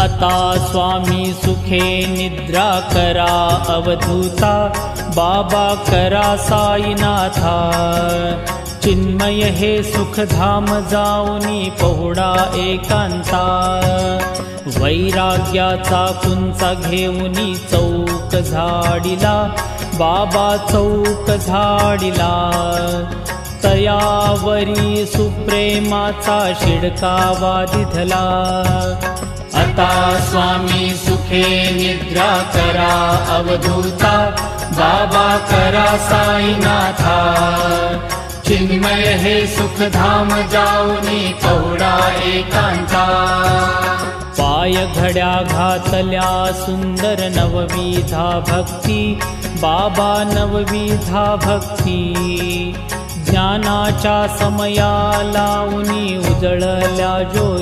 आता स्वामी सुखे निद्रा करा अवधूता, बाबा करा साईनाथा। चिन्मय हे सुखधाम जाऊनी पहुडा एकांता, वैराग्याचा कुंचा घेऊनी चौक झाडिला, बाबा चौक झाडिला। तयावरी सुप्रेमाचा शिडकावा दिधला, आता स्वामी सुखे निद्रा करा अवधूता, बाबा करा साईनाथा। चिन्मय हे सुखधाम जाऊनी पहुडा एकांता, पाय घड्या घातल्या सुंदर नवविधा भक्ती, बाबा नवविधा भक्ती। ज्ञानाच्या समया लावूनी उजळल्या ज्योती,